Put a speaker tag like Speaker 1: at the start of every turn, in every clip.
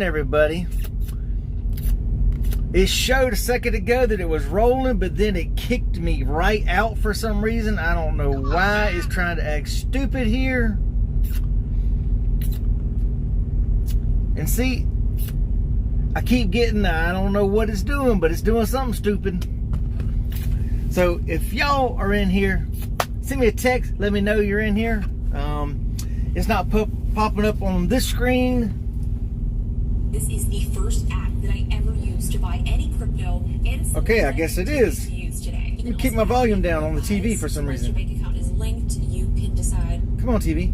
Speaker 1: Everybody, it showed a second ago that it was rolling, but then it kicked me right out for some reason. I don't know why. It's trying to act stupid here. And see, I keep getting, I don't know what it's doing, but it's doing something stupid. So if y'all are in here, send me a text, let me know you're in here. It's not popping up on this screen.
Speaker 2: This is the first app that I ever used to buy any crypto. And
Speaker 1: okay, I guess it is.
Speaker 2: To use today.
Speaker 1: You keep my volume down on the TV for some reason.
Speaker 2: Your bank account is linked. You can decide.
Speaker 1: Come on, TV.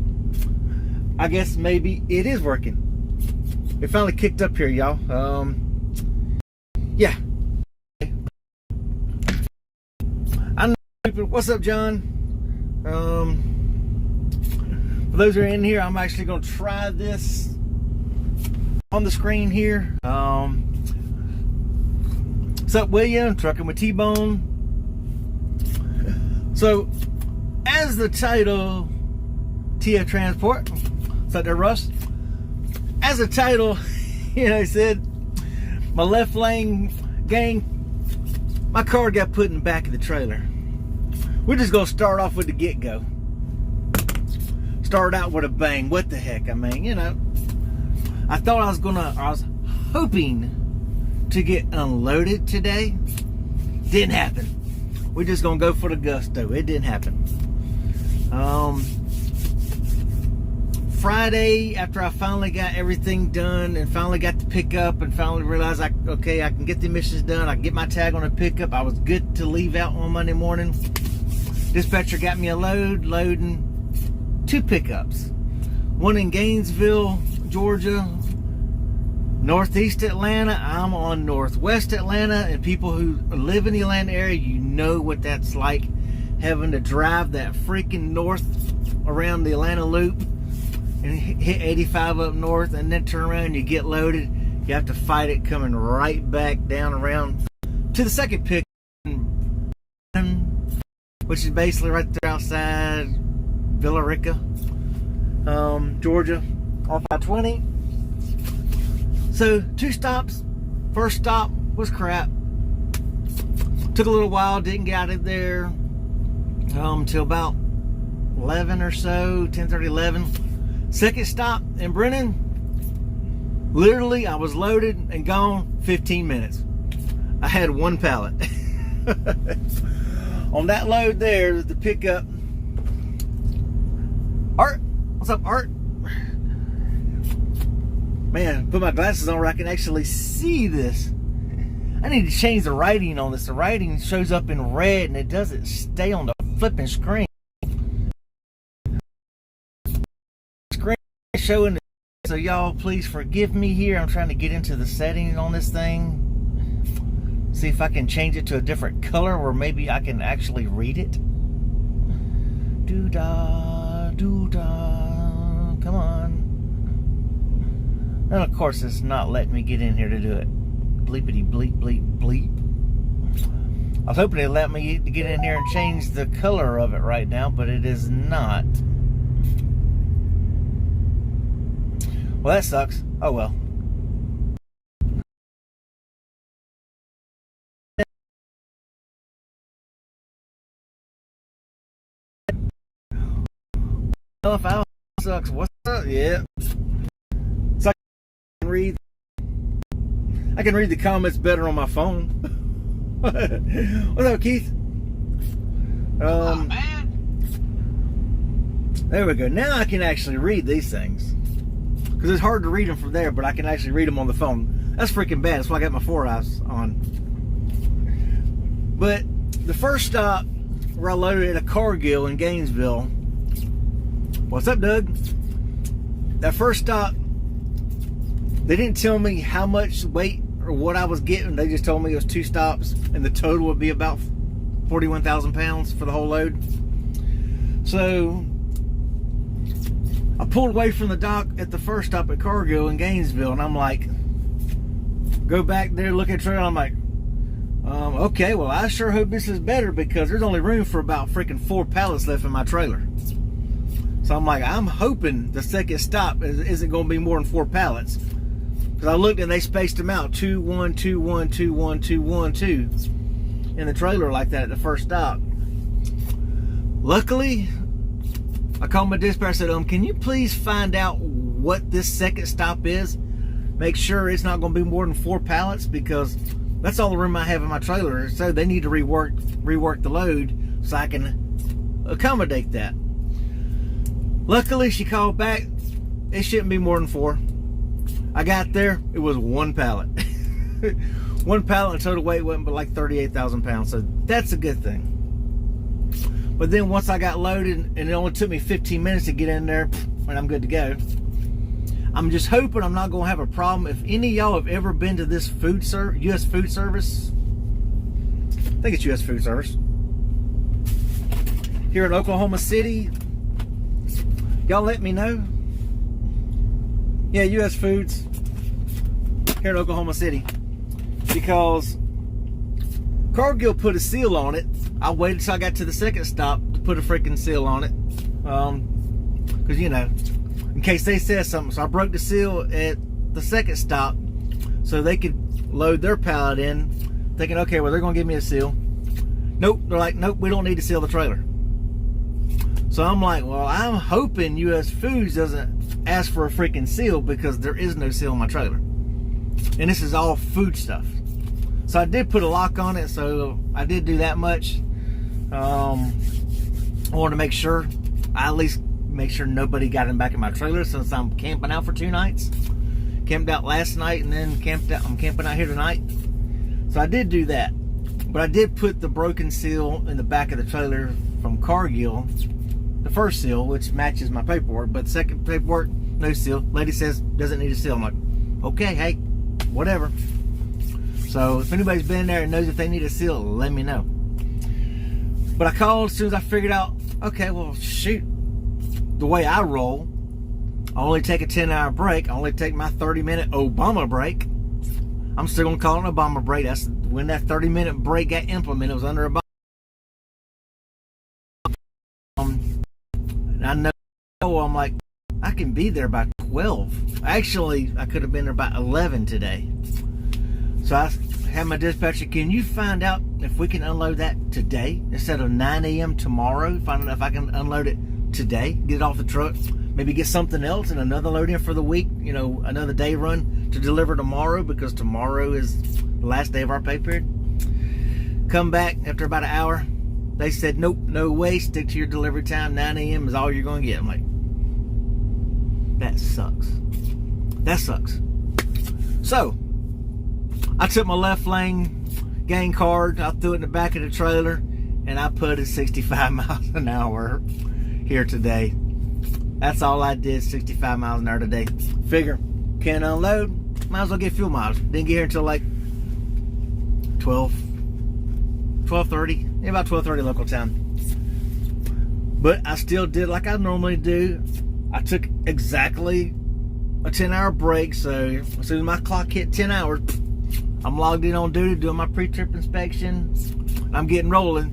Speaker 1: I guess maybe it is working. It finally kicked up here, y'all. Yeah. I know. What's up, John? For those who are in here, I'm actually going to try this on the screen here. What's up, William? Trucking with T-Bone. So, as the title, TF Transport. What's up there, Russ? As the title, said, my left lane gang, my car got put in the back of the trailer. We're just gonna start off with the get-go. Start out with a bang. What the heck? I mean, I thought I was hoping to get unloaded today. Didn't happen. We're just gonna go for the gusto. It didn't happen. Friday, after I finally got everything done and finally got the pickup and finally realized I can get the emissions done, I can get my tag on the pickup, I was good to leave out on Monday morning. Dispatcher got me a loading 2 pickups. One in Gainesville, Georgia, Northeast Atlanta. I'm on Northwest Atlanta, and people who live in the Atlanta area, you know what that's like, having to drive that freaking north around the Atlanta loop and hit 85 up north and then turn around and you get loaded. You have to fight it coming right back down around to the second pick, which is basically right there outside Villa Rica, Georgia, off I-20. So 2 stops. First stop was crap. Took a little while, didn't get out of there till about 11 or so, 10:30, 11. Second stop in Brennan, literally I was loaded and gone 15 minutes. I had 1 pallet. On that load there, the pickup. Art, what's up, Art? Man, put my glasses on where I can actually see this. I need to change the writing on this. The writing shows up in red and it doesn't stay on the flipping screen. Showing it. So y'all please forgive me here. I'm trying to get into the settings on this thing, see if I can change it to a different color where maybe I can actually read it. Doo-dah, doo-dah, come on. And of course it's not letting me get in here to do it. Bleepity bleep bleep bleep. I was hoping it'd let me get in here and change the color of it right now, but it is not. Well, that sucks. Oh well. Well, if I sucks, what's up? Yeah. So I can read the comments better on my phone. What's up, Keith?
Speaker 3: Oh, man.
Speaker 1: There we go. Now I can actually read these things. Because it's hard to read them from there, but I can actually read them on the phone. That's freaking bad. That's why I got my 4 eyes on. But the first stop where I loaded at a Cargill in Gainesville. What's up, Doug? That first stop, they didn't tell me how much weight or what I was getting. They just told me it was 2 stops and the total would be about 41,000 pounds for the whole load. So I pulled away from the dock at the first stop at Cargill in Gainesville, and I'm like, go back there, look at the trailer. I'm like, okay, well, I sure hope this is better because there's only room for about freaking 4 pallets left in my trailer. So I'm like, I'm hoping the second stop isn't going to be more than 4 pallets. Because I looked and they spaced them out 2 1 2 1 2 1 2 1 2 in the trailer like that at the first stop. Luckily, I called my dispatcher. I said, can you please find out what this second stop is? Make sure it's not going to be more than 4 pallets, because that's all the room I have in my trailer. So they need to rework the load so I can accommodate that. Luckily, she called back. It shouldn't be more than 4. I got there, it was 1 pallet. 1 pallet, and total weight wasn't but like 38,000 pounds. So that's a good thing. But then once I got loaded, and it only took me 15 minutes to get in there, and I'm good to go. I'm just hoping I'm not going to have a problem. If any of y'all have ever been to this U.S. Food Service, I think it's U.S. Food Service, here in Oklahoma City, y'all let me know. Yeah, U.S. Foods here in Oklahoma City, because Cargill put a seal on it. I waited till I got to the second stop to put a freaking seal on it, because you know, in case they said something. So I broke the seal at the second stop so they could load their pallet in, thinking, okay, well, they're gonna give me a seal. Nope, they're like, nope, we don't need to seal the trailer. So I'm like, well, I'm hoping U.S. Foods doesn't ask for a freaking seal, because there is no seal on my trailer, and this is all food stuff. So I did put a lock on it, so I did do that much. I wanted to make sure, I at least make sure nobody got in back in my trailer, since I'm camping out for 2 nights. Camped out last night, and then I'm camping out here tonight. So I did do that. But I did put the broken seal in the back of the trailer from Cargill. The first seal, which matches my paperwork, but the second paperwork, no seal. Lady says, doesn't need a seal. I'm like, okay, hey, whatever. So if anybody's been there and knows if they need a seal, let me know. But I called as soon as I figured out, okay, well, shoot. The way I roll, I only take a 10-hour break. I only take my 30-minute Obama break. I'm still going to call it an Obama break. That's when that 30-minute break got implemented. It was under Obama. And I know, I'm like, I can be there by 12. Actually, I could have been there by 11 today. So I had my dispatcher, can you find out if we can unload that today instead of 9 a.m. tomorrow? Find out if I can unload it today, get it off the truck, maybe get something else and another load in for the week, you know, another day run to deliver tomorrow, because tomorrow is the last day of our pay period. Come back after about an hour. They said, nope, no way, stick to your delivery time. 9 a.m. is all you're going to get. I'm like, that sucks. That sucks. So I took my left lane gang card, I threw it in the back of the trailer, and I put it 65 miles an hour here today. That's all I did, 65 miles an hour today. Figure, can't unload, might as well get fuel miles. Didn't get here until like 12:30, about 12:30 local time. But I still did like I normally do. I took exactly a 10-hour break, so as soon as my clock hit 10 hours, I'm logged in on duty doing my pre-trip inspection. I'm getting rolling.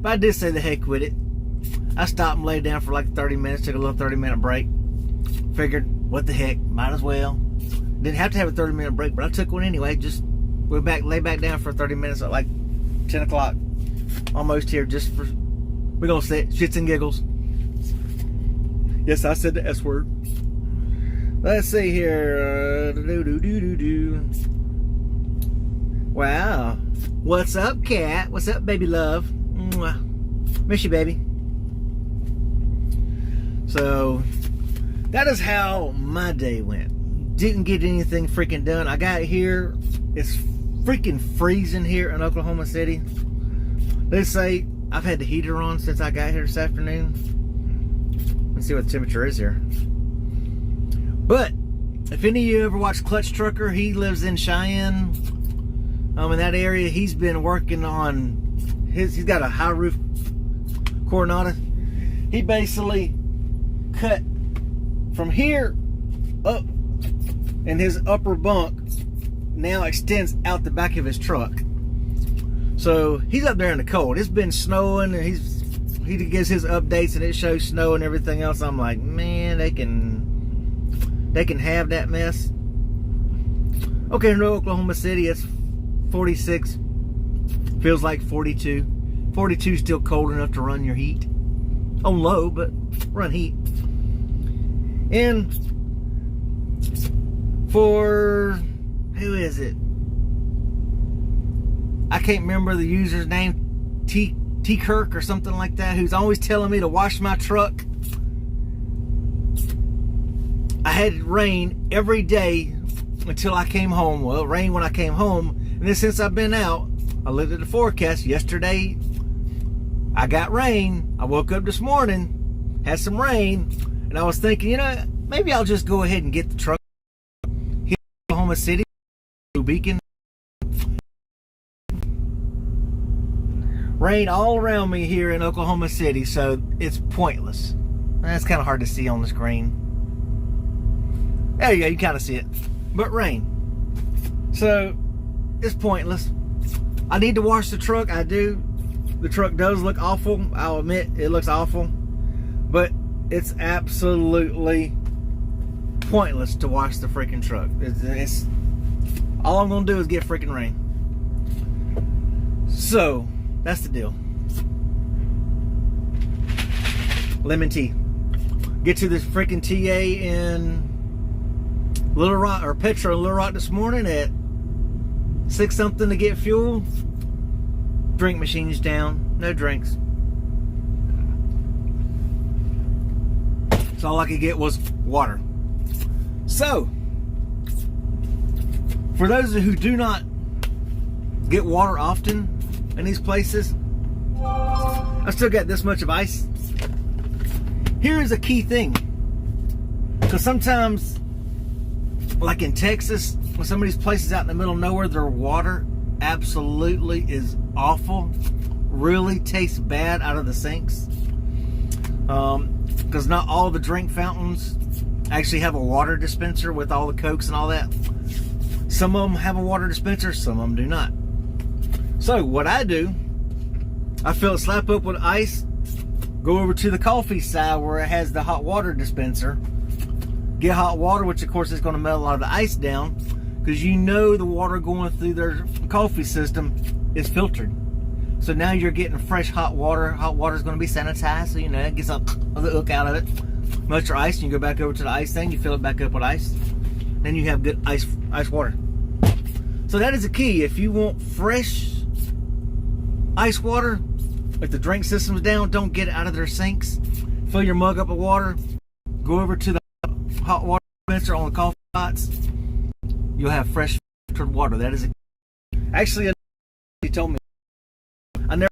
Speaker 1: But I did say the heck with it. I stopped and laid down for like 30 minutes, took a little 30-minute break. Figured, what the heck, might as well. Didn't have to have a 30-minute break, but I took one anyway. Just went back, lay back down for 30 minutes at like 10 o'clock. Almost here, just for, we're gonna say it, shits and giggles. Yes, I said the S word. Let's see here. Wow. What's up, cat? What's up, baby love? Mwah. Miss you, baby. So, that is how my day went. Didn't get anything freaking done. I got here. It's freaking freezing here in Oklahoma City. Let's say I've had the heater on since I got here this afternoon. Let's see what the temperature is here. But, if any of you ever watch Clutch Trucker, he lives in Cheyenne. In that area, he's been working on he's got a high roof Coronado. He basically cut from here up, and his upper bunk now extends out the back of his truck. So he's up there in the cold. It's been snowing, and he gives his updates, and it shows snow and everything else. I'm like, man, they can have that mess. Okay, in Oklahoma City, it's 46. Feels like 42. 42 is still cold enough to run your heat. On low, but run heat. And for, who is it? I can't remember the user's name, T Kirk or something like that, who's always telling me to wash my truck. I had rain every day until I came home. Well, it rained when I came home, and then since I've been out, I looked at the forecast. Yesterday, I got rain. I woke up this morning, had some rain, and I was thinking, you know, maybe I'll just go ahead and get the truck here in Oklahoma City, Beacon. Rain all around me here in Oklahoma City, so it's pointless. That's kind of hard to see on the screen. There you go, you kind of see it. But rain. So, it's pointless. I need to wash the truck, I do. The truck does look awful. I'll admit, it looks awful. But it's absolutely pointless to wash the freaking truck. It's all I'm going to do is get freaking rain. So, that's the deal. Lemon tea. Get to this freaking TA in Little Rock, or Petro in Little Rock this morning at 6 something to get fuel. Drink machine's down. No drinks. So all I could get was water. So, for those who do not get water often in these places, I still got this much of ice. Here is a key thing, because sometimes, like in Texas, when some of these places out in the middle of nowhere, their water absolutely is awful. Really tastes bad out of the sinks. Because not all the drink fountains actually have a water dispenser with all the Cokes and all that. Some of them have a water dispenser, some of them do not. So what I do, I fill it slap up with ice, go over to the coffee side where it has the hot water dispenser, get hot water, which of course is going to melt a lot of the ice down, because you know the water going through their coffee system is filtered. So now you're getting fresh hot water. Hot water is going to be sanitized, so you know it gets the hook out of it. Melt your ice, and you go back over to the ice thing, you fill it back up with ice, then you have good ice water. So that is the key. If you want fresh ice water, if the drink system's down, don't get it out of their sinks. Fill your mug up with water, go over to the hot water dispenser on the coffee pots. You'll have fresh filtered water. That is a actually, he told me I never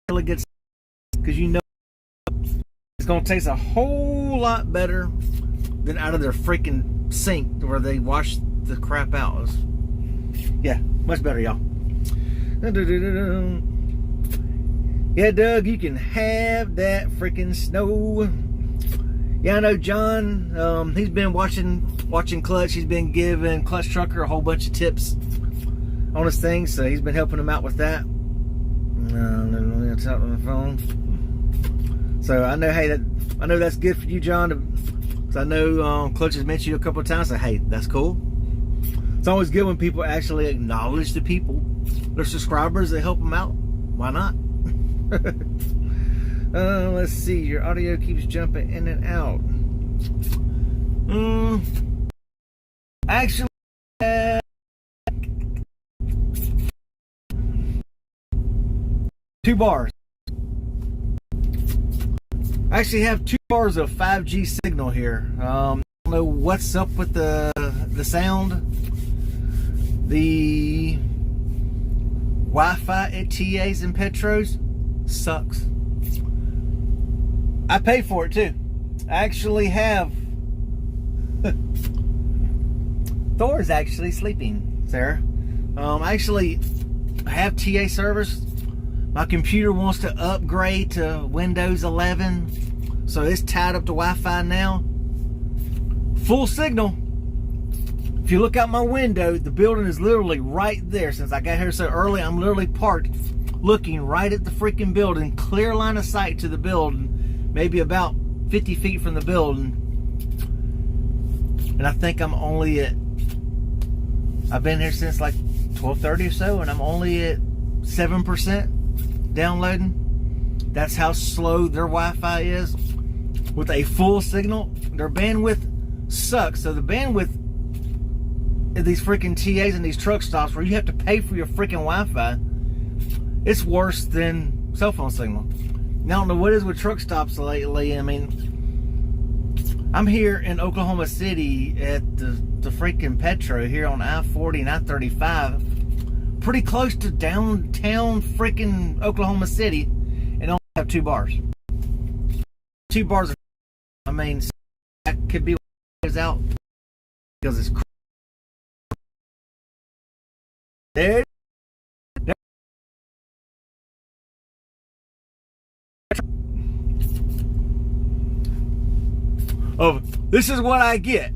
Speaker 1: really good, because you know it's gonna taste a whole lot better than out of their freaking sink where they wash the crap out. Yeah, much better, y'all. Yeah, Doug, you can have that freaking snow. Yeah, I know John, he's been watching Clutch. He's been giving Clutch Trucker a whole bunch of tips on his thing, so he's been helping him out with that. It's out on the phone. So I know, hey, I know that's good for you, John, because I know Clutch has mentioned you a couple of times. So hey, that's cool. It's always good when people actually acknowledge the people, their subscribers, they help them out. Why not? Let's see, your audio keeps jumping in and out. Actually, two bars. I actually have 2 bars of 5G signal here. I don't know what's up with the sound. The Wi-Fi at TAs and Petros sucks. I pay for it too. I actually have Thor's actually sleeping, Sarah. I actually have TA service. My computer wants to upgrade to Windows 11, so it's tied up to Wi-Fi now. Full signal. If you look out my window, the building is literally right there. Since I got here so early, I'm literally parked looking right at the freaking building, clear line of sight to the building, maybe about 50 feet from the building. And I think I'm only at I've been here since like 12:30 or so, and I'm only at 7% downloading. That's how slow their Wi-Fi is. With a full signal, their bandwidth sucks. So the bandwidth at these freaking TAs and these truck stops where you have to pay for your freaking Wi-Fi, it's worse than cell phone signal. Now, I don't know what it is with truck stops lately. I mean, I'm here in Oklahoma City at the freaking Petro here on I-40 and I-35, pretty close to downtown freaking Oklahoma City, and only have 2 bars. 2 bars. I mean, that could be what is out because it's there. Oh, this is what I get.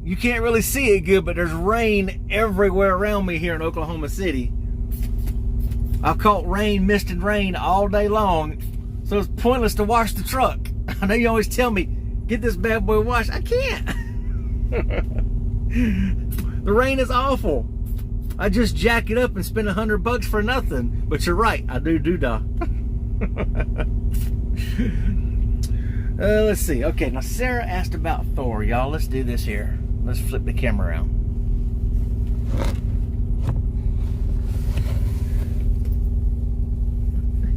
Speaker 1: You can't really see it good, but there's rain everywhere around me here in Oklahoma City. I've caught rain, mist, and rain all day long, so it's pointless to wash the truck. I know you always tell me, get this bad boy washed. I can't. The rain is awful. I just jack it up and spend $100 for nothing. But you're right, I do da. Let's see. Okay, now Sarah asked about Thor, y'all. Let's do this here. Let's flip the camera around.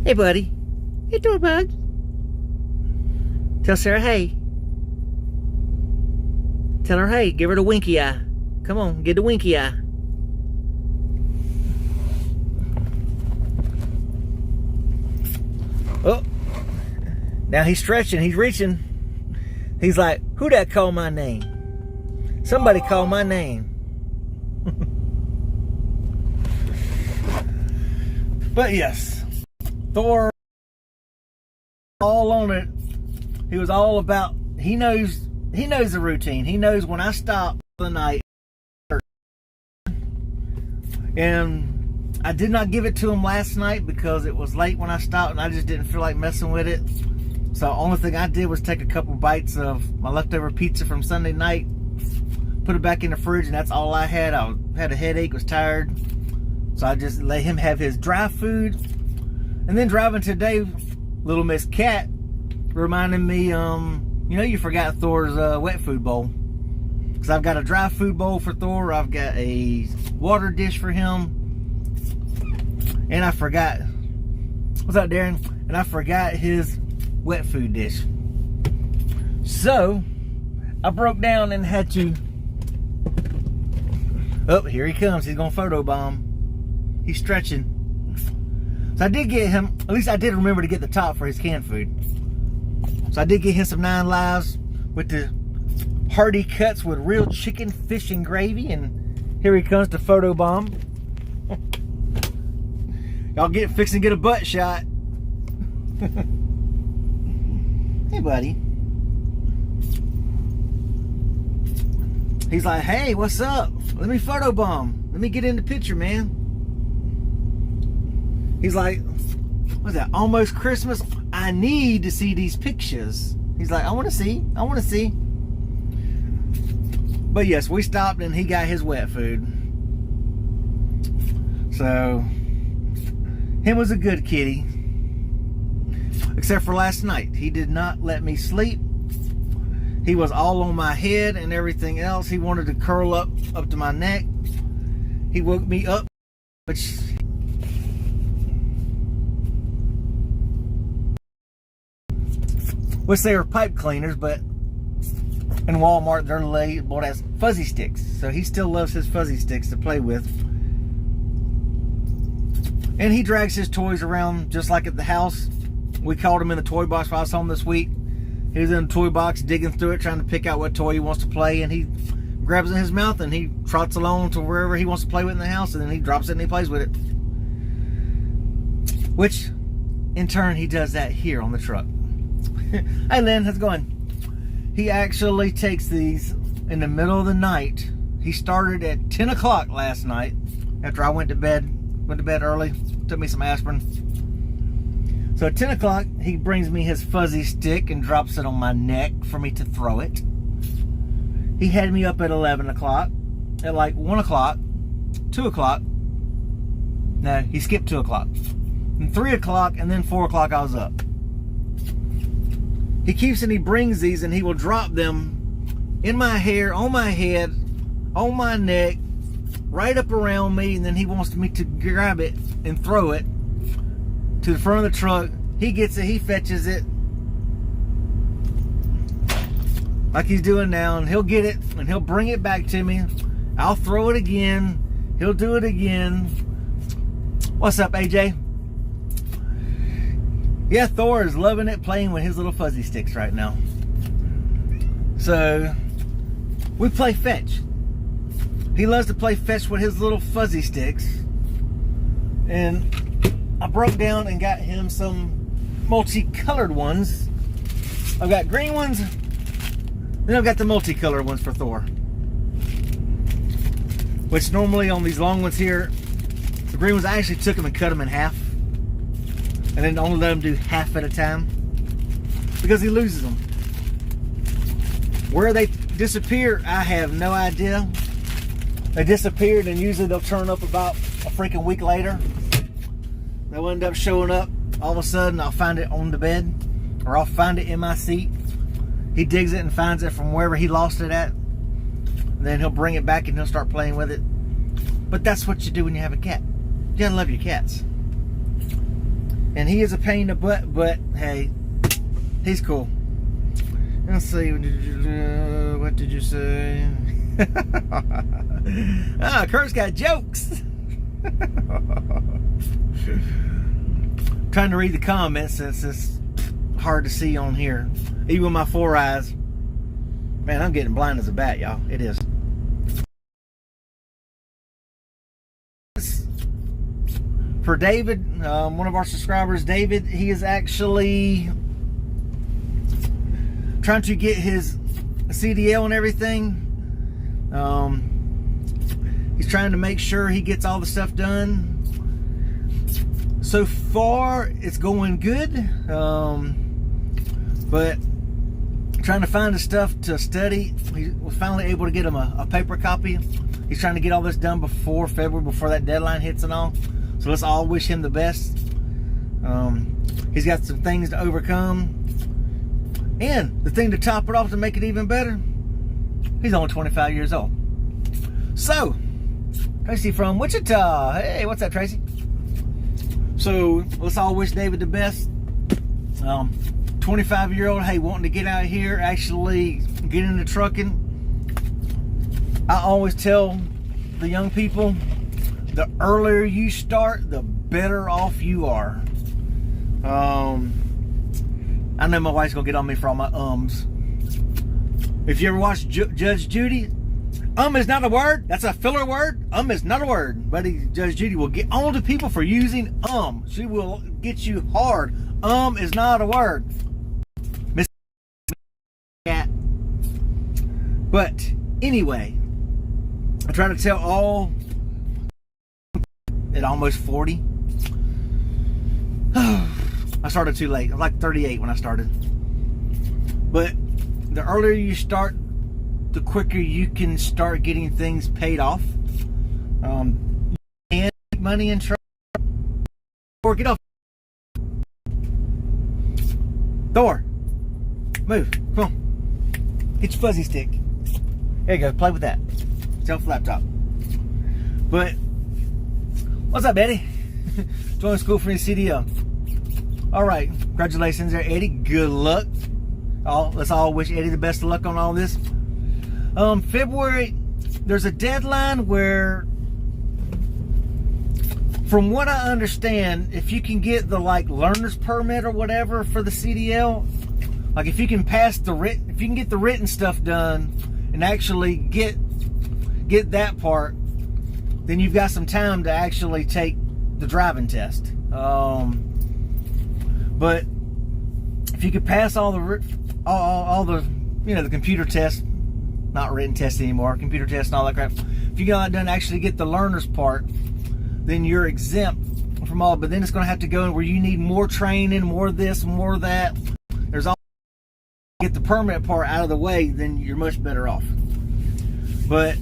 Speaker 1: Hey, buddy. Hey, Thor bug. Tell Sarah, hey. Tell her, hey. Give her the winky eye. Come on, get the winky eye. Oh. Now he's stretching, he's reaching. He's like, who that call my name? Somebody call my name. But yes, Thor, all on it. He was all about, he knows the routine. He knows when I stop for the night. And I did not give it to him last night because it was late when I stopped and I just didn't feel like messing with it. So the only thing I did was take a couple bites of my leftover pizza from Sunday night, put it back in the fridge, and that's all I had. I had a headache, was tired. So I just let him have his dry food. And then driving today, little Miss Cat reminded me, you know, you forgot Thor's wet food bowl. Because I've got a dry food bowl for Thor. I've got a water dish for him. And I forgot, what's up, Darren? And I forgot his wet food dish. So I broke down and had to, oh, here he comes. He's gonna photobomb. He's stretching. So I did get him, at least I did remember to get the top for his canned food. So I did get him some 9 Lives with the hearty cuts with real chicken, fish, and gravy. And here he comes to photobomb. Y'all fixing to get a butt shot. Hey, buddy. He's like, hey, what's up? Let me photobomb. Let me get in the picture, man. He's like, what's that? Almost Christmas. I need to see these pictures. He's like, I want to see. I want to see. But yes, we stopped and he got his wet food. So, him was a good kitty. Except for last night. He did not let me sleep. He was all on my head and everything else. He wanted to curl up to my neck. He woke me up, which they were pipe cleaners, but in Walmart they're labeled as fuzzy sticks. So he still loves his fuzzy sticks to play with. And he drags his toys around just like at the house. We caught him in the toy box while I was home this week. He was in the toy box digging through it, trying to pick out what toy he wants to play, and he grabs it in his mouth and he trots along to wherever he wants to play with in the house, and then he drops it and he plays with it. Which, in turn, he does that here on the truck. Hey Lynn, how's it going? He actually takes these in the middle of the night. He started at 10 o'clock last night after I went to bed early, took me some aspirin. So at 10 o'clock, he brings me his fuzzy stick and drops it on my neck for me to throw it. He had me up at 11 o'clock. At like 1 o'clock, 2 o'clock. No, he skipped 2 o'clock. And 3 o'clock, and then 4 o'clock I was up. He keeps and he brings these, and he will drop them in my hair, on my head, on my neck, right up around me, and then he wants me to grab it and throw it to the front of the truck. He gets it, he fetches it, like he's doing now, and he'll get it, and he'll bring it back to me. I'll throw it again. He'll do it again. What's up, AJ? Yeah, Thor is loving it, playing with his little fuzzy sticks right now. So, we play fetch. He loves to play fetch with his little fuzzy sticks. And I broke down and got him some multicolored ones. I've got green ones, then I've got the multicolored ones for Thor. Which normally on these long ones here, the green ones, I actually took them and cut them in half. And then only let him do half at a time, because he loses them. Where they disappear, I have no idea. They disappeared, and usually they'll turn up about a freaking week later. They'll end up showing up. All of a sudden, I'll find it on the bed, or I'll find it in my seat. He digs it and finds it from wherever he lost it at. And then he'll bring it back and he'll start playing with it. But that's what you do when you have a cat. You gotta love your cats. And he is a pain in the butt, but hey, he's cool. Let's see, what did you say? Ah, Kurt's got jokes. Trying to read the comments since it's hard to see on here. Even with my 4 eyes. Man, I'm getting blind as a bat, y'all. It is. For David, one of our subscribers, David, he is actually trying to get his CDL and everything. He's trying to make sure he gets all the stuff done. So far, it's going good, but trying to find the stuff to study. He was finally able to get him a paper copy. He's trying to get all this done before February, before that deadline hits and all. So let's all wish him the best. He's got some things to overcome. And the thing to top it off to make it even better, he's only 25 years old. So, Tracy from Wichita. Hey, what's up, Tracy? So, let's all wish David the best. 25-year-old, hey, wanting to get out here, actually get into trucking. I always tell the young people, the earlier you start, the better off you are. I know my wife's gonna get on me for all my ums. If you ever watch Judge Judy, is not a word. That's a filler word. Is not a word. Buddy, Judge Judy will get on to people for using She will get you hard. Is not a word. Miss Cat. But anyway, I try to tell all at almost 40. I started too late. I was like 38 when I started. But the earlier you start, the quicker you can start getting things paid off. You can make money in truck. Or get off. Thor, move. Come on. Get your fuzzy stick. There you go. Play with that. Self laptop. But what's up, Eddie? Join school for your CDL. All right, congratulations there, Eddie. Good luck. Let's all wish Eddie the best of luck on all this. February, there's a deadline where, from what I understand, if you can get the learner's permit or whatever for the CDL, like if you can pass if you can get the written stuff done and actually get that part, then you've got some time to actually take the driving test. But if you could pass all the the computer tests, not written tests anymore, computer tests and all that crap. If you get all that done, actually get the learner's part, then you're exempt from all. But then it's going to have to go in where you need more training, more this, more that. There's all. Get the permit part out of the way, then you're much better off. But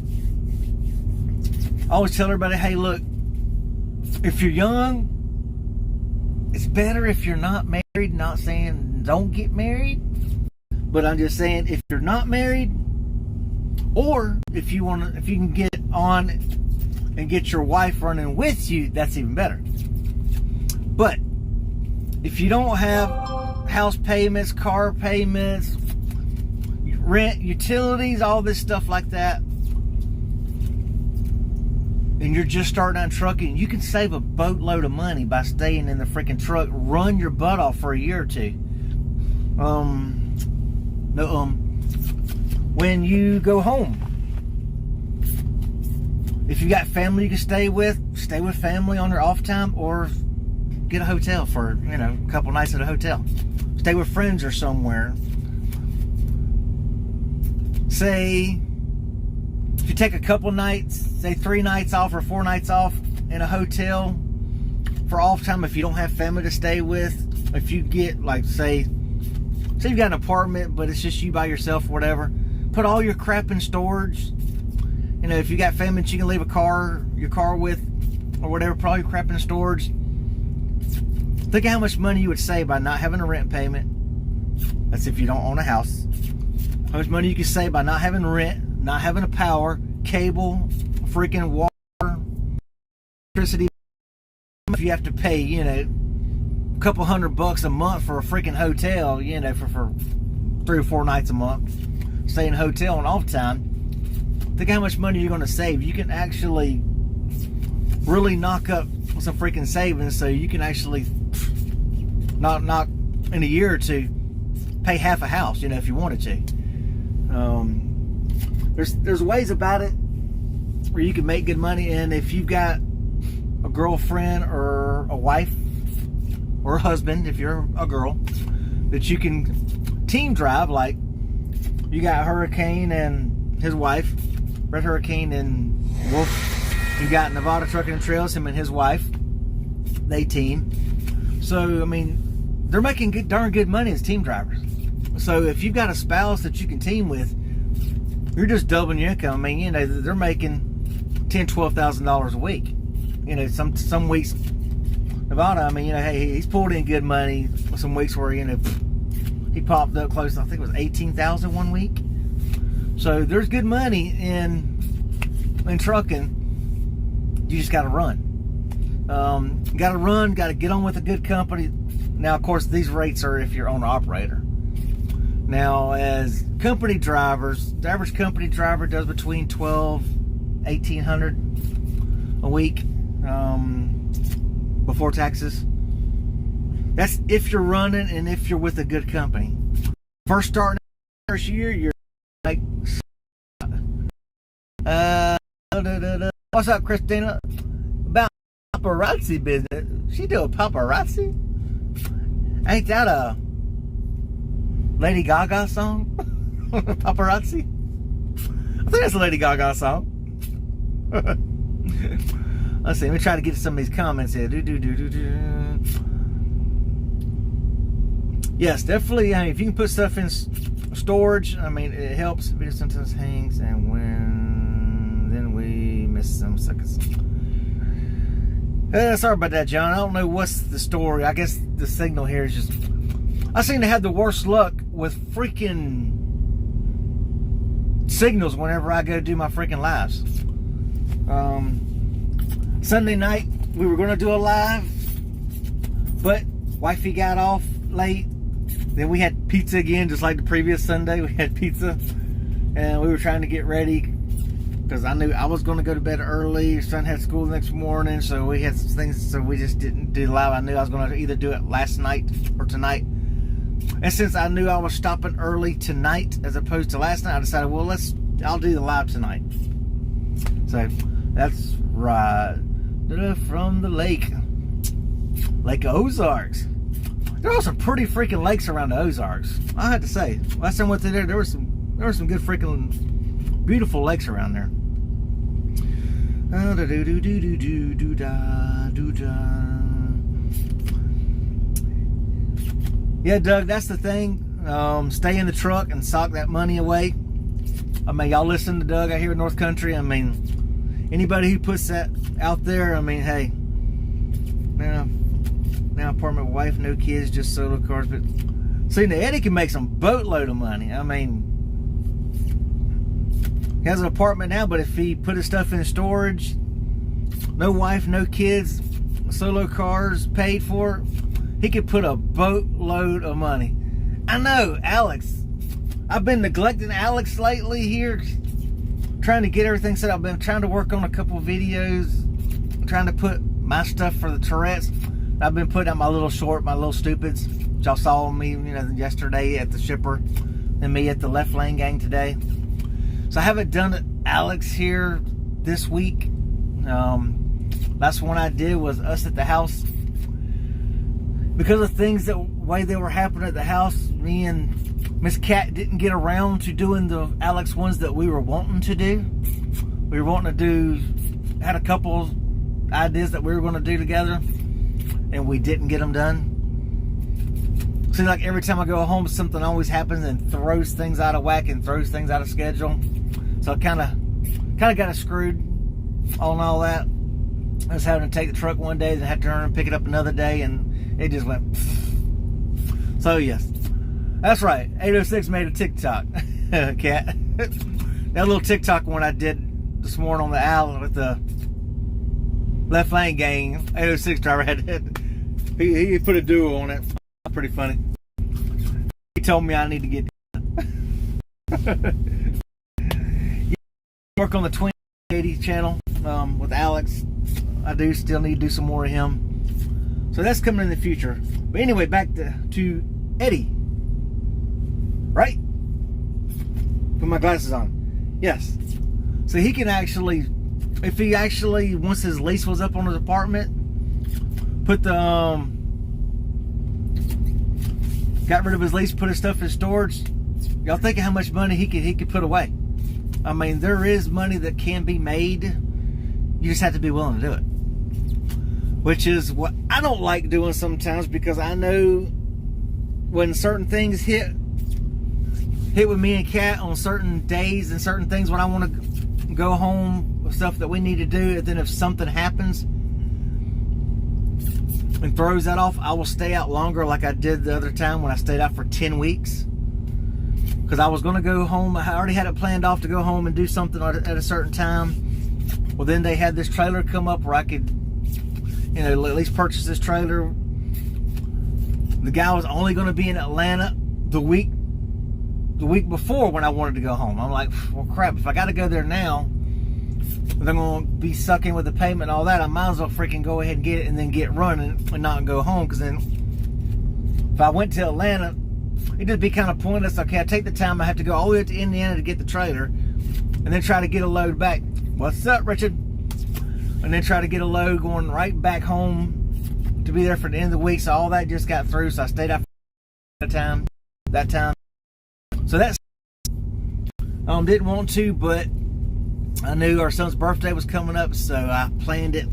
Speaker 1: always tell everybody, hey, look, if you're young, it's better if you're not married. Not saying don't get married, but I'm just saying if you're not married, or if you can get on and get your wife running with you, that's even better. But if you don't have house payments, car payments, rent, utilities, all this stuff like that, and you're just starting out trucking, you can save a boatload of money by staying in the freaking truck. Run your butt off for a year or two. When you go home, if you got family you can stay with family on their off time, or get a hotel for, you know, a couple nights at a hotel. Stay with friends or somewhere. Say, if you take a couple nights, say 3 nights off or 4 nights off in a hotel for off time, if you don't have family to stay with, if you get, like, say you've got an apartment, but it's just you by yourself or whatever, put all your crap in storage. You know, if you got family that you can leave your car with or whatever, put all your crap in storage. Think of how much money you would save by not having a rent payment. That's if you don't own a house. How much money you can save by not having rent, not having a power, cable, freaking water, electricity. If you have to pay, you know, a couple $100 a month for a freaking hotel, you know, for 3 or 4 nights a month, stay in a hotel on off time. Think how much money you're going to save. You can actually really knock up some freaking savings, so you can actually not in a year or two pay half a house, you know, if you wanted to. There's ways about it where you can make good money, and if you've got a girlfriend or a wife or a husband, if you're a girl, that you can team drive. Like, you got Hurricane and his wife, Red Hurricane and Wolf. You got Nevada Trucking and Trails, him and his wife, they team. So I mean, they're making darn good money as team drivers. So if you've got a spouse that you can team with, you're just doubling your income. I mean, you know, they're making $10,000-$12,000 a week. You know, some weeks, Nevada, I mean, you know, hey, he's pulled in good money. Some weeks where, you know, he popped up close, I think it was $18,000 one week. So there's good money in trucking. You just got to run. Got to get on with a good company. Now, of course, these rates are if you're owner-operator. Now, as company drivers, the average company driver does between $1,200-$1,800 a week before taxes. That's if you're running and if you're with a good company. First starting first year, you're like, what's up, Christina? About paparazzi business. She do a paparazzi? Ain't that a Lady Gaga song? Paparazzi? I think that's a Lady Gaga song. Let's see, let me try to get to some of these comments here. Yes, definitely. I mean, if you can put stuff in storage, I mean, it helps. Video sometimes hangs, and then we miss some seconds. Sorry about that, John. I don't know what's the story. I guess the signal here is just... I seem to have the worst luck with freaking signals whenever I go do my freaking lives. Sunday night, we were going to do a live, but wifey got off late. Then we had pizza again, just like the previous Sunday. We had pizza, and we were trying to get ready because I knew I was going to go to bed early. Son had school the next morning, so we had some things, so we just didn't do the live. I knew I was going to either do it last night or tonight. And since I knew I was stopping early tonight as opposed to last night, I decided, well, I'll do the live tonight. So that's right. From the Lake Ozarks. There are some pretty freaking lakes around the Ozarks. I had to say, last time I went there were some good freaking beautiful lakes around there. Yeah, Doug, that's the thing. Stay in the truck and sock that money away. I mean, y'all listen to Doug out here in North Country. I mean, Anybody who puts that out there, I mean, hey, now apartment, wife, no kids, just solo cars. But see, now Eddie can make some boatload of money. I mean, he has an apartment now, but if he put his stuff in storage, no wife, no kids, solo cars paid for, he could put a boatload of money. I know, Alex. I've been neglecting Alex lately here, trying to get everything set up. I've been trying to work on a couple of videos, trying to put my stuff for the Tourette's. I've been putting out my little short, my little stupids, which y'all saw me, yesterday at the shipper, and me at the left lane gang today. So I haven't done Alex here this week. Last one I did was us at the house. Because of things the way they were happening at the house, me and Miss Cat didn't get around to doing the Alex ones that we were wanting to do. We were wanting to had a couple ideas that we were going to do together, and we didn't get them done. Seems like every time I go home, something always happens and throws things out of whack and throws things out of schedule. So I kind of got us screwed on all that. I was having to take the truck one day, then had to turn and pick it up another day, and it just went. So yes, that's right. 806 made a TikTok, Cat. That little TikTok one I did this morning on the owl with the left lane gang. 806 driver had he put a duo on it. Pretty funny. He told me I need to get work on the 2080 channel with Alex. I do still need to do some more of him, so that's coming in the future. But anyway, back to Eddie. Right? Put my glasses on. Yes. So he can actually, if he actually, once his lease was up on his apartment, put the got rid of his lease, put his stuff in storage. Y'all think of how much money he could put away. I mean, there is money that can be made. You just have to be willing to do it. Which is what I don't like doing sometimes, because I know when certain things hit with me and Kat on certain days and certain things when I want to go home with stuff that we need to do, and then if something happens and throws that off, I will stay out longer, like I did the other time when I stayed out for 10 weeks. Because I was going to go home. I already had it planned off to go home and do something at a certain time. Well, then they had this trailer come up where I could, at least purchase this trailer. The guy was only going to be in Atlanta the week before when I wanted to go home. I'm like, well, crap, if I got to go there now, they're going to be sucking with the payment and all that. I might as well freaking go ahead and get it and then get running and not go home. Because then if I went to Atlanta, it'd just be kind of pointless. Okay, I take the time, I have to go all the way to Indiana to get the trailer and then try to get a load back. What's up, Richard? And then try to get a load going right back home to be there for the end of the week. So all that just got through. So I stayed out for that time. So that's didn't want to, but I knew our son's birthday was coming up, so I planned it.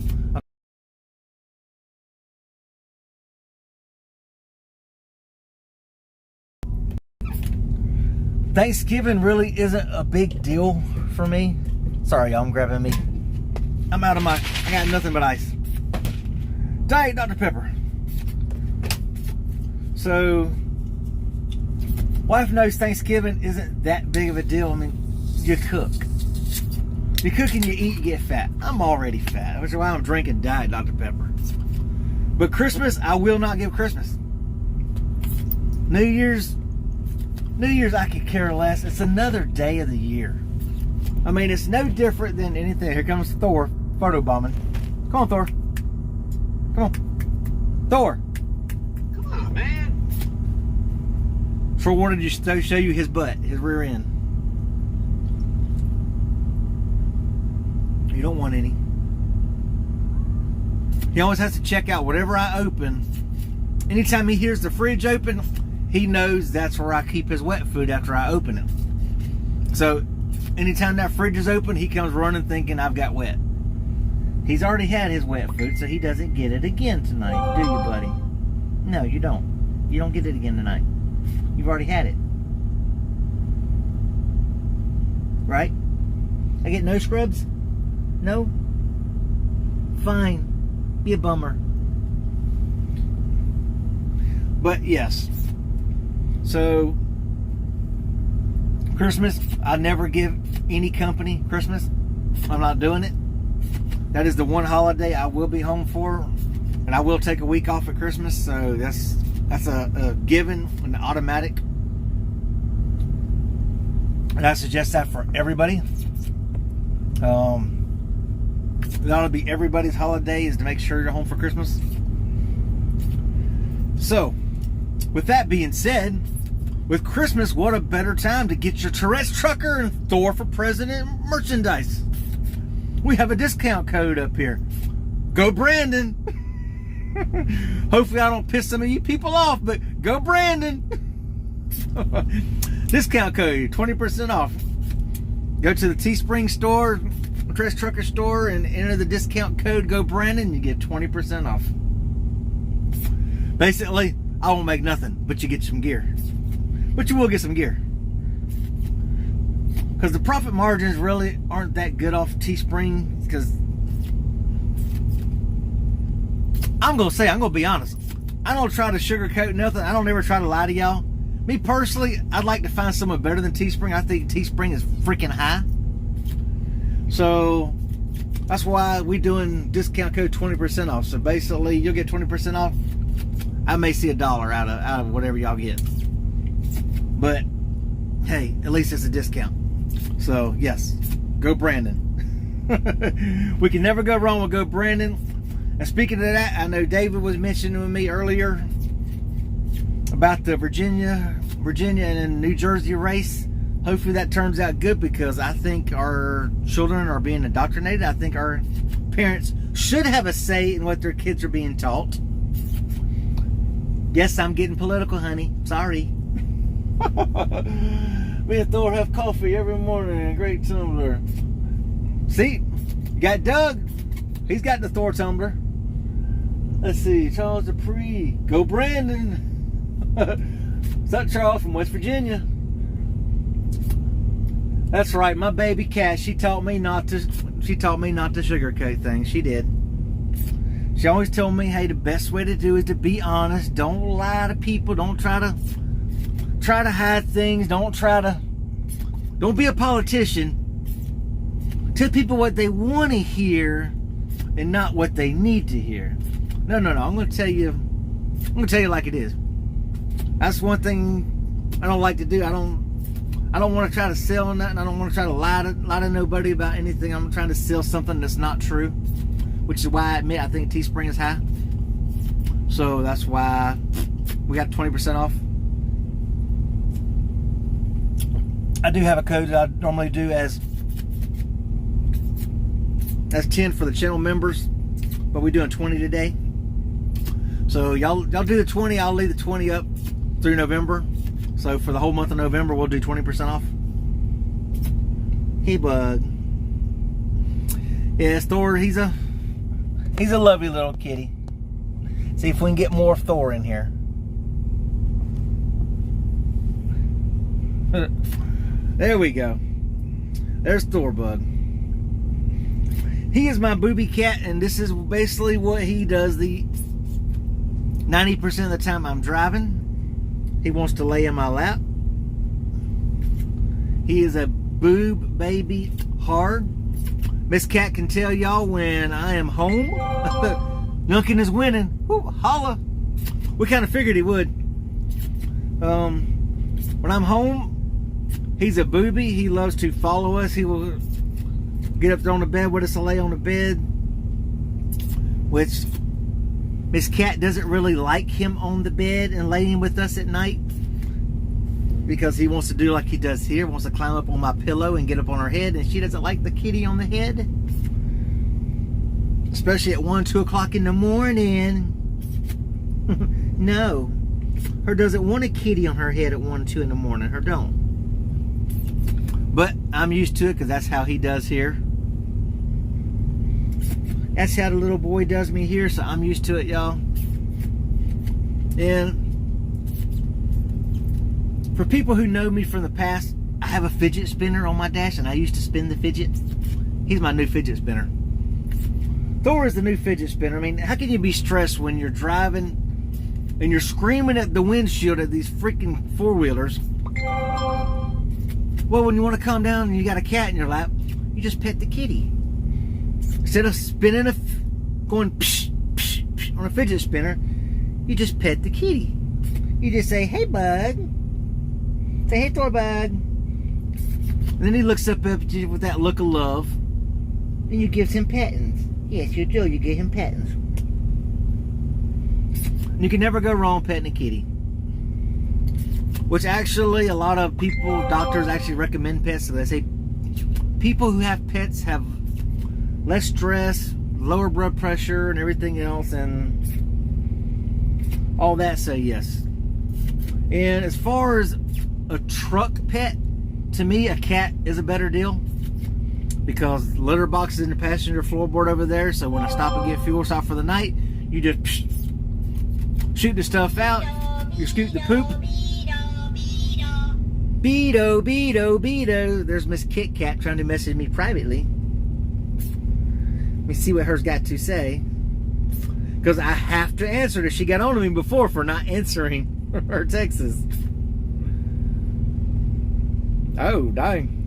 Speaker 1: Thanksgiving really isn't a big deal for me. Sorry, y'all, I'm grabbing me. I'm out of I got nothing but ice. Diet Dr. Pepper. So, wife knows Thanksgiving isn't that big of a deal. I mean, you cook. You cook and you eat, you get fat. I'm already fat, which is why I'm drinking Diet Dr. Pepper. But Christmas, I will not give Christmas. New Year's, I could care less. It's another day of the year. I mean, it's no different than anything. Here comes Thor, photo bombing. Come on, Thor. Come on. Thor.
Speaker 3: Come on, man.
Speaker 1: Troy wanted to show you his butt, his rear end. You don't want any. He always has to check out whatever I open. Anytime he hears the fridge open, he knows that's where I keep his wet food after I open it. So anytime that fridge is open, he comes running thinking I've got wet. He's already had his wet food, so he doesn't get it again tonight, do you, buddy? No, you don't. You don't get it again tonight. You've already had it. Right? I get no scrubs? No? Fine. Be a bummer. But yes. So, Christmas, I never give any company Christmas. I'm not doing it. That is the one holiday I will be home for. And I will take a week off at Christmas. So that's a given, an automatic. And I suggest that for everybody. That'll be everybody's holiday, is to make sure you're home for Christmas. So, with that being said, with Christmas, what a better time to get your Tourette's Trucker and Thor for President merchandise. We have a discount code up here. Go Brandon. Hopefully I don't piss some of you people off, but go Brandon. Discount code, 20% off. Go to the Teespring store, Tourette's Trucker store, and enter the discount code Go Brandon. You get 20% off. Basically, I won't make nothing, but you get some gear. But you will get some gear. Because the profit margins really aren't that good off Teespring. Because I'm going to be honest. I don't try to sugarcoat nothing. I don't ever try to lie to y'all. Me personally, I'd like to find someone better than Teespring. I think Teespring is freaking high. So that's why we doing discount code 20% off. So basically, you'll get 20% off. I may see $1 out of whatever y'all get. But hey, at least it's a discount. So yes, go Brandon. We can never go wrong with Go Brandon. And speaking of that, I know David was mentioning with me earlier about the Virginia and New Jersey race. Hopefully that turns out good, because I think our children are being indoctrinated. I think our parents should have a say in what their kids are being taught. Yes, I'm getting political, honey. Sorry. Me and Thor have coffee every morning in a great tumbler. See, you got Doug. He's got the Thor tumbler. Let's see, Charles Dupree. Go Brandon. What's up, Charles from West Virginia? That's right, my baby cat. She taught me not to sugarcoat things. She did. She always told me, hey, the best way to do is to be honest. Don't lie to people. Don't try to hide things. Don't be a politician. Tell people what they want to hear and not what they need to hear. No. I'm going to tell you like it is. That's one thing I don't like to do. I don't want to try to sell nothing. I don't want to try to lie to nobody about anything. I'm trying to sell something that's not true, which is why I admit I think Teespring is high. So that's why we got 20% off. I do have a code that I normally do as 10 for the channel members, but we're doing 20 today. So y'all do the 20. I'll leave the 20 up through November. So for the whole month of November, we'll do 20% off. Hey, bud. Yeah, Thor. He's a lovely little kitty. See if we can get more Thor in here. There we go. There's Thor Bug. He is my booby cat, and this is basically what he does the 90% of the time I'm driving. He wants to lay in my lap. He is a boob baby hard. Miss Cat can tell y'all when I am home. Yunkin is winning. Woo, holla. We kind of figured he would. When I'm home, he's a booby. He loves to follow us. He will get up there on the bed with us and lay on the bed, which Miss Cat doesn't really like him on the bed and laying with us at night, because he wants to do like he does here, wants to climb up on my pillow and get up on her head, and she doesn't like the kitty on the head, especially at 1, 2 o'clock in the morning. No, her doesn't want a kitty on her head at 1, 2 in the morning. Her don't. But I'm used to it, because that's how he does here. That's how the little boy does me here, so I'm used to it, y'all. And for people who know me from the past, I have a fidget spinner on my dash, and I used to spin the fidget. He's my new fidget spinner. Thor is the new fidget spinner. I mean, how can you be stressed when you're driving and you're screaming at the windshield at these freaking four-wheelers? Well, when you want to calm down and you got a cat in your lap, you just pet the kitty. Instead of spinning going psh, psh, psh on a fidget spinner, you just pet the kitty. You just say, "Hey, bud." Say, "Hey, Thor, bud." And then he looks up at you with that look of love, and you give him pattings. Yes, you do. You give him pattings. And you can never go wrong petting a kitty. Which actually, a lot of people, doctors actually recommend pets. So they say people who have pets have less stress, lower blood pressure, and everything else, and all that. So yes. And as far as a truck pet, to me, a cat is a better deal because litter box is in the passenger floorboard over there. So when I stop and get fuel, stop for the night, you just shoot the stuff out. You scoot the poop. Beto, Beto, Beto. There's Miss Kit Kat trying to message me privately. Let me see what her's got to say. Because I have to answer it. She got on to me before for not answering her texts. Oh, dang.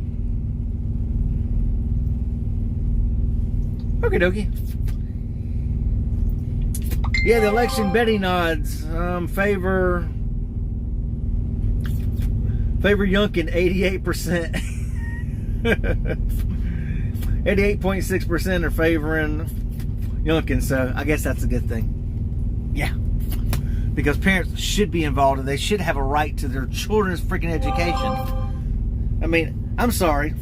Speaker 1: Okie dokie. Yeah, the election betting odds favor Youngkin 88%. 88.6% are favoring Youngkin, so I guess that's a good thing. Yeah. Because parents should be involved and they should have a right to their children's freaking education. I mean, I'm sorry.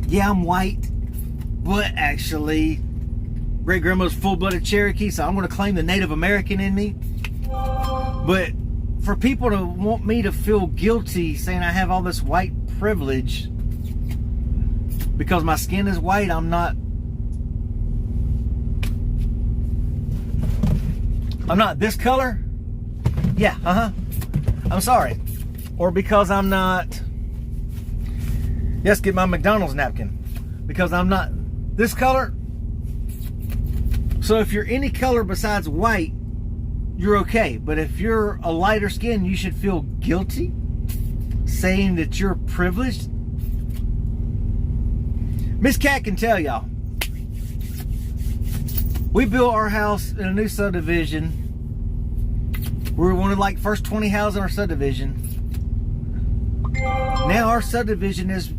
Speaker 1: Yeah, I'm white, but actually, great grandma's full-blooded Cherokee, so I'm going to claim the Native American in me. But for people to want me to feel guilty saying I have all this white privilege because my skin is white, I'm not this color? Yeah, I'm sorry. Or because I'm not, yes, get my McDonald's napkin. Because I'm not this color. So if you're any color besides white, you're okay. But if you're a lighter skin, you should feel guilty saying that you're privileged. Miss Cat can tell y'all. We built our house in a new subdivision. We were one of like first 20 houses in our subdivision. Now our subdivision is,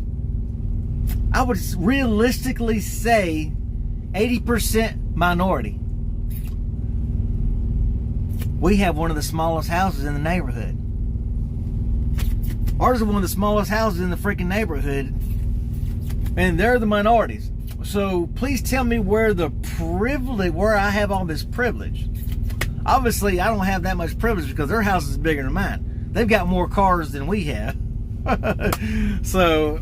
Speaker 1: I would realistically say, 80% minority. We have one of the smallest houses in the neighborhood. Ours is one of the smallest houses in the freaking neighborhood, and they're the minorities. So please tell me where I have all this privilege. Obviously, I don't have that much privilege because their house is bigger than mine. They've got more cars than we have. So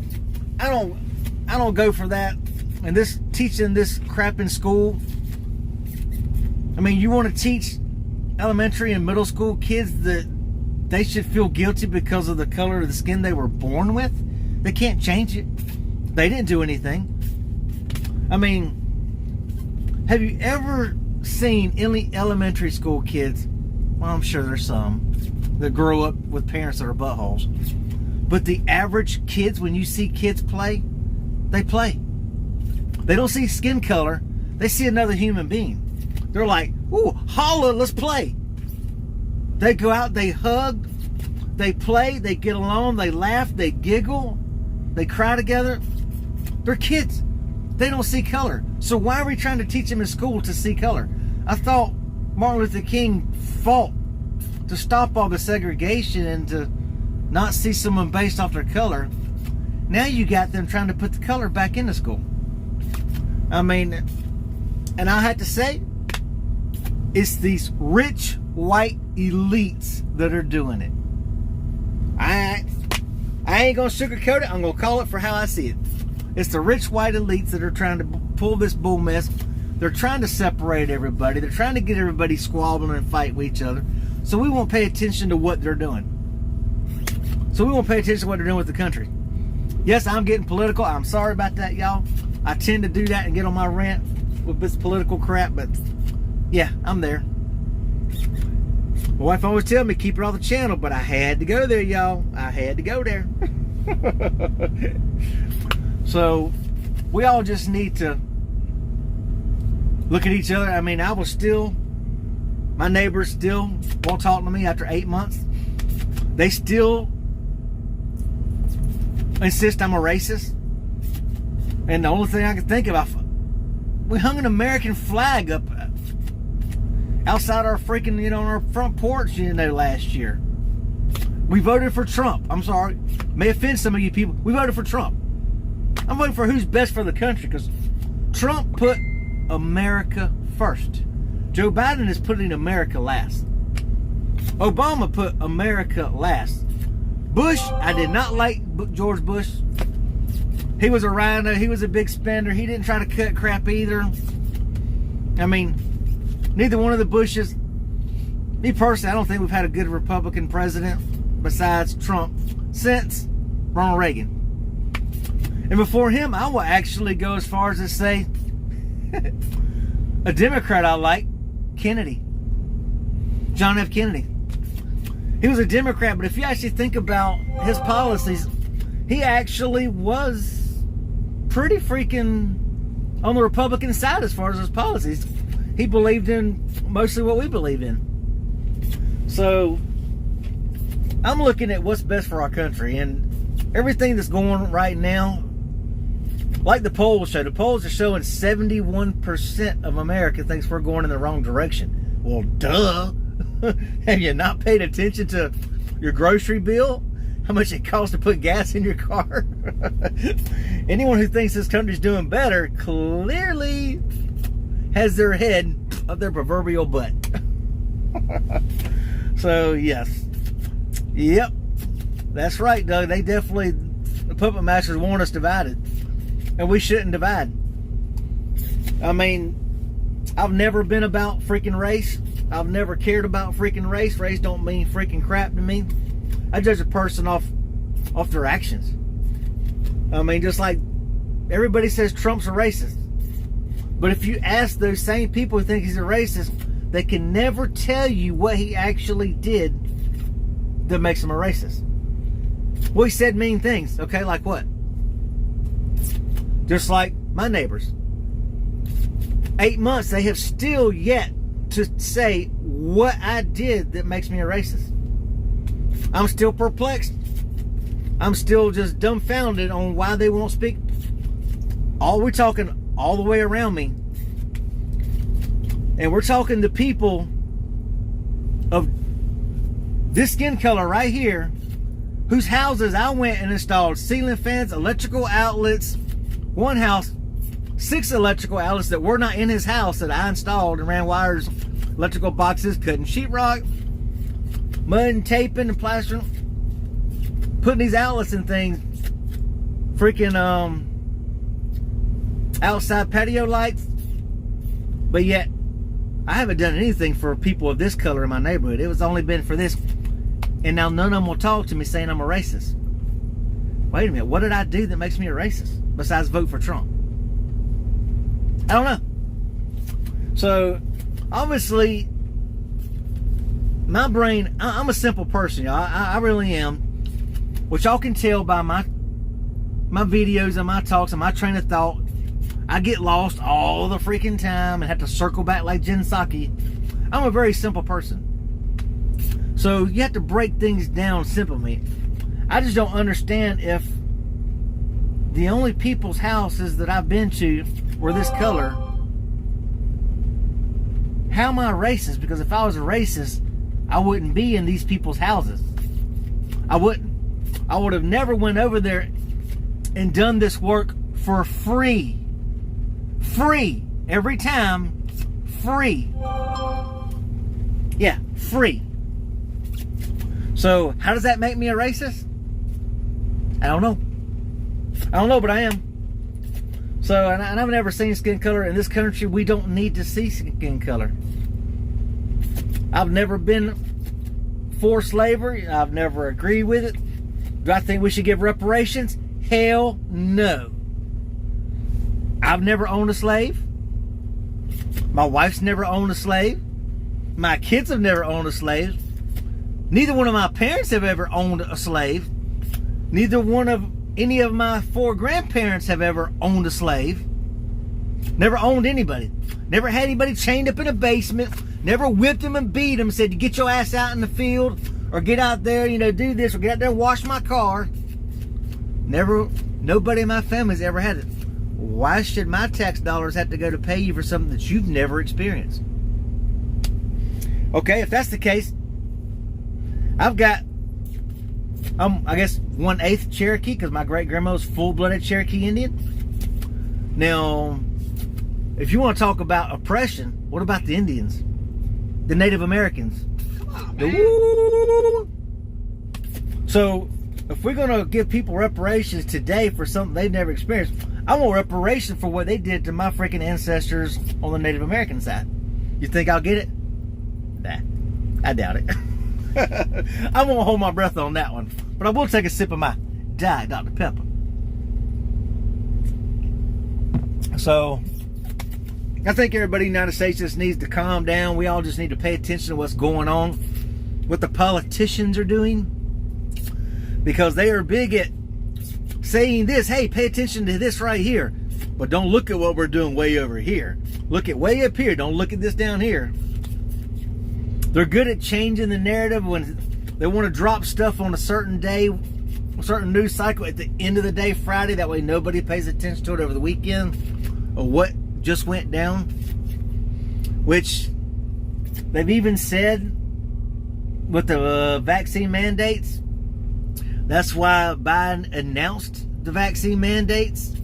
Speaker 1: I don't go for that. And this teaching this crap in school. I mean, you want to teach elementary and middle school kids that they should feel guilty because of the color of the skin they were born with? They can't change it. They didn't do anything. I mean, have you ever seen any elementary school kids? Well, I'm sure there's some that grow up with parents that are buttholes. But the average kids, when you see kids play, they play. They don't see skin color. They see another human being. They're like, ooh, holla, let's play. They go out, they hug, they play, they get along, they laugh, they giggle, they cry together. They're kids. They don't see color. So why are we trying to teach them in school to see color? I thought Martin Luther King fought to stop all the segregation and to not see someone based off their color. Now you got them trying to put the color back into school. I mean, and I have to say, it's these rich white elites that are doing it. I ain't gonna sugarcoat it. I'm gonna call it for how I see it. It's the rich white elites that are trying to pull this bull mess. They're trying to separate everybody. They're trying to get everybody squabbling and fight with each other. So we won't pay attention to what they're doing. So we won't pay attention to what they're doing with the country. Yes, I'm getting political. I'm sorry about that, y'all. I tend to do that and get on my rant with this political crap, but yeah, I'm there. My wife always tell me keep it off the channel, but I had to go there, y'all. I had to go there. So we all just need to look at each other. I mean, my neighbors still won't talk to me after 8 months. They still insist I'm a racist. And the only thing I can think of, we hung an American flag up outside our freaking, on our front porch, last year. We voted for Trump. I'm sorry. May offend some of you people. We voted for Trump. I'm voting for who's best for the country, because Trump put America first. Joe Biden is putting America last. Obama put America last. Bush, I did not like George Bush. He was a rhino. He was a big spender. He didn't try to cut crap either. I mean, neither one of the Bushes. Me personally, I don't think we've had a good Republican president besides Trump since Ronald Reagan. And before him, I will actually go as far as to say a Democrat I like, Kennedy. John F. Kennedy. He was a Democrat, but if you actually think about his policies, he actually was pretty freaking on the Republican side as far as his policies. He believed in mostly what we believe in. So I'm looking at what's best for our country, and everything that's going on right now, like the polls show, the polls are showing 71% of America thinks we're going in the wrong direction. Well, duh. Have you not paid attention to your grocery bill? How much it costs to put gas in your car? Anyone who thinks this country's doing better clearly has their head up their proverbial butt. So, yes. Yep. That's right, Doug. They definitely, the puppet masters want us divided. And we shouldn't divide. I mean, I've never been about freaking race. I've never cared about freaking race. Race don't mean freaking crap to me. I judge a person off their actions. I mean, just like everybody says Trump's a racist. But if you ask those same people who think he's a racist, they can never tell you what he actually did that makes him a racist. Well, he said mean things. Okay, like what? Just like my neighbors. 8 months, they have still yet to say what I did that makes me a racist. I'm still perplexed. I'm still just dumbfounded on why they won't speak. We're talking all the way around me. And we're talking to people of this skin color right here, whose houses I went and installed ceiling fans, electrical outlets. One house, 6 electrical outlets that were not in his house that I installed and ran wires, electrical boxes, cutting sheetrock, mud and taping and plastering, putting these outlets and things, freaking outside patio lights. But yet, I haven't done anything for people of this color in my neighborhood. It was only been for this. And now none of them will talk to me saying I'm a racist. Wait a minute, what did I do that makes me a racist? Besides vote for Trump? I don't know. So, obviously, my brain, I'm a simple person, y'all. I really am. Which y'all can tell by my videos and my talks and my train of thought. I get lost all the freaking time and have to circle back like Jen Psaki. I'm a very simple person. So you have to break things down simply. I just don't understand if the only people's houses that I've been to were this color. How am I racist? Because if I was a racist, I wouldn't be in these people's houses. I wouldn't. I would have never went over there and done this work for free. Free. Every time. Free. Yeah, free. So, how does that make me a racist? I don't know. I don't know, but I am. So, and I've never seen skin color. In this country, we don't need to see skin color. I've never been for slavery. I've never agreed with it. Do I think we should give reparations? Hell no. I've never owned a slave. My wife's never owned a slave. My kids have never owned a slave. Neither one of my parents have ever owned a slave. Neither one of any of my 4 grandparents have ever owned a slave. Never owned anybody. Never had anybody chained up in a basement. Never whipped them and beat them. Said, get your ass out in the field. Or get out there, do this. Or get out there and wash my car. Never, nobody in my family's ever had it. Why should my tax dollars have to go to pay you for something that you've never experienced? Okay, if that's the case, I've got, I guess, 1/8 Cherokee, because my great-grandma's full-blooded Cherokee Indian. Now, if you want to talk about oppression, what about the Indians? The Native Americans?
Speaker 3: Come on, man.
Speaker 1: So, if we're going to give people reparations today for something they've never experienced, I want reparations for what they did to my freaking ancestors on the Native American side. You think I'll get it? Nah, I doubt it. I won't hold my breath on that one. But I will take a sip of my Diet Dr. Pepper. So, I think everybody in the United States just needs to calm down. We all just need to pay attention to what's going on, what the politicians are doing. Because they are big at saying this, hey, pay attention to this right here. But don't look at what we're doing way over here. Look at way up here. Don't look at this down here. They're good at changing the narrative when they want to drop stuff on a certain day, a certain news cycle at the end of the day, Friday. That way nobody pays attention to it over the weekend or what just went down. Which they've even said with the vaccine mandates. That's why Biden announced the vaccine mandates,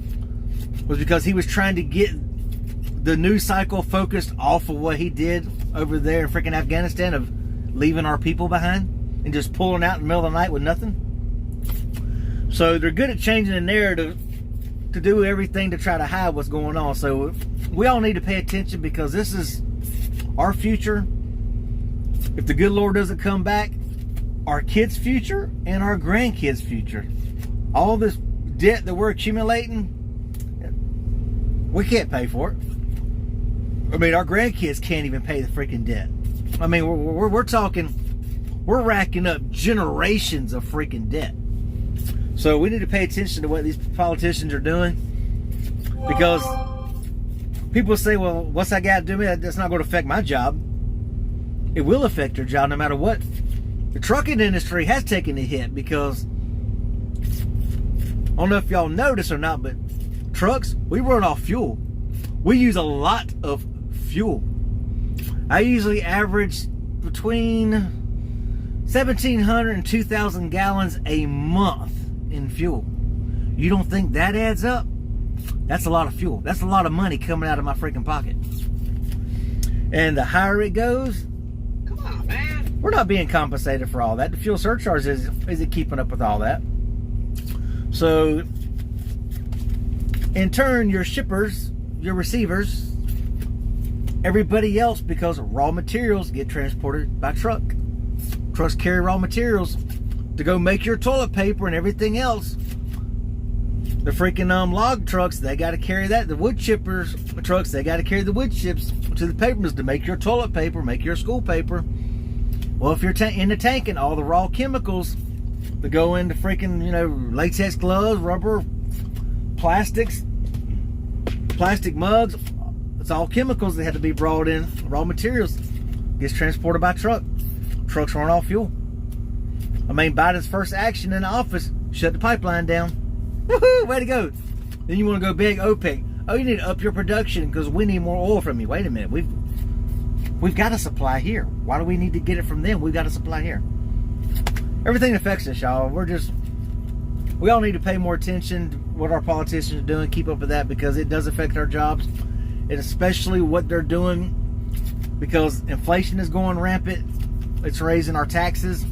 Speaker 1: was because he was trying to get the news cycle focused off of what he did over there in freaking Afghanistan of leaving our people behind and just pulling out in the middle of the night with nothing. So they're good at changing the narrative to do everything to try to hide what's going on. So we all need to pay attention because this is our future. If the good Lord doesn't come back, our kids' future and our grandkids' future. All this debt that we're accumulating, we can't pay for it. I mean, our grandkids can't even pay the freaking debt. I mean, we're talking, we're racking up generations of freaking debt. So we need to pay attention to what these politicians are doing, because people say, well, what's that got to do with it? That's not going to affect my job. It will affect your job no matter what. The trucking industry has taken a hit because, I don't know if y'all notice or not, but trucks, we run off fuel. We use a lot of fuel. I usually average between 1,700 and 2,000 gallons a month in fuel. You don't think that adds up? That's a lot of fuel. That's a lot of money coming out of my freaking pocket. And the higher it goes,
Speaker 3: Come on, man.
Speaker 1: we're not being compensated for all that. The fuel surcharge isn't keeping up with all that. So, in turn, your shippers, your receivers, everybody else, because raw materials get transported by truck. Trucks carry raw materials to go make your toilet paper and everything else. The freaking log trucks, they got to carry that. The wood chippers trucks, they got to carry the wood chips to the paper mills to make your toilet paper, make your school paper. Well, if you're into tanking, all the raw chemicals that go into freaking, latex gloves, rubber, plastics, plastic mugs, it's all chemicals that have to be brought in. Raw materials gets transported by truck. Trucks run off fuel. I mean, Biden's first action in the office, shut the pipeline down. Woohoo, way to go. Then you want to go big OPEC. Oh, you need to up your production because we need more oil from you. Wait a minute, we've got a supply here. Why do we need to get it from them? We've got a supply here. Everything affects us, y'all. We all need to pay more attention to what our politicians are doing, keep up with that, because it does affect our jobs, and especially what they're doing, because inflation is going rampant. It's raising our taxes.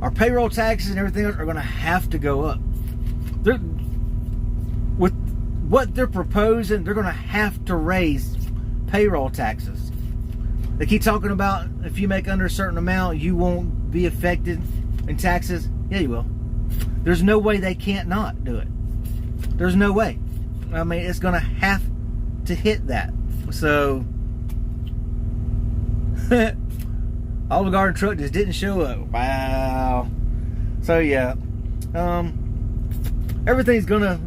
Speaker 1: Our payroll taxes and everything else are going to have to go up. With what they're proposing, they're going to have to raise payroll taxes. They keep talking about if you make under a certain amount, you won't be affected in taxes. Yeah, you will. There's no way they can't not do it. There's no way. I mean, it's gonna have to hit that. So Olive Garden truck just didn't show up. Wow. So yeah, everything's gonna,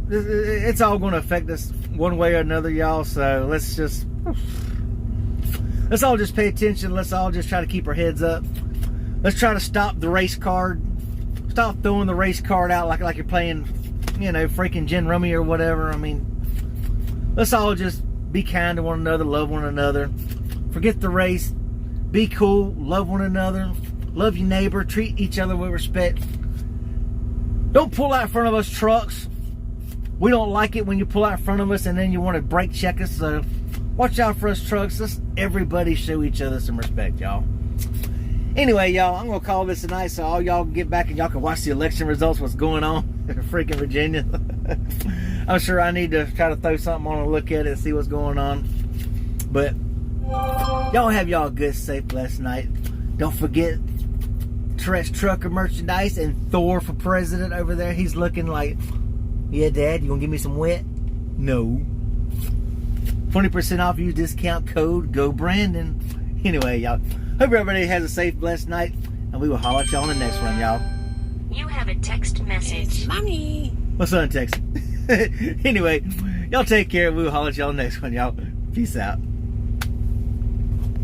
Speaker 1: it's all gonna affect us one way or another, y'all. So let's all just pay attention. Let's all just try to keep our heads up. Let's try to stop the race card. Stop throwing the race card out like you're playing, you know, freaking gin rummy or whatever. I mean, let's all just be kind to one another, love one another. Forget the race. Be cool, love one another, love your neighbor, treat each other with respect. Don't pull out in front of us trucks. We don't like it when you pull out in front of us and then you want to brake check us. So watch out for us trucks. Let's everybody show each other some respect, y'all. Anyway, y'all, I'm gonna call this a night so all y'all can get back and y'all can watch the election results, what's going on in freaking Virginia. I'm sure I need to try to throw something on and look at it and see what's going on. But y'all have y'all a good, safe, blessed night. Don't forget Tourette's Trucker merchandise and Thor for president over there. He's looking like, yeah, Dad, you gonna give me some wet? No. 20% off, use discount code GoBrandon. Anyway, y'all, hope everybody has a safe, blessed night, and we will holler at y'all on the next one, y'all.
Speaker 4: You have a text message.
Speaker 3: Mommy.
Speaker 1: What's on text? Anyway, y'all take care. We will holler at y'all on the next one, y'all. Peace out.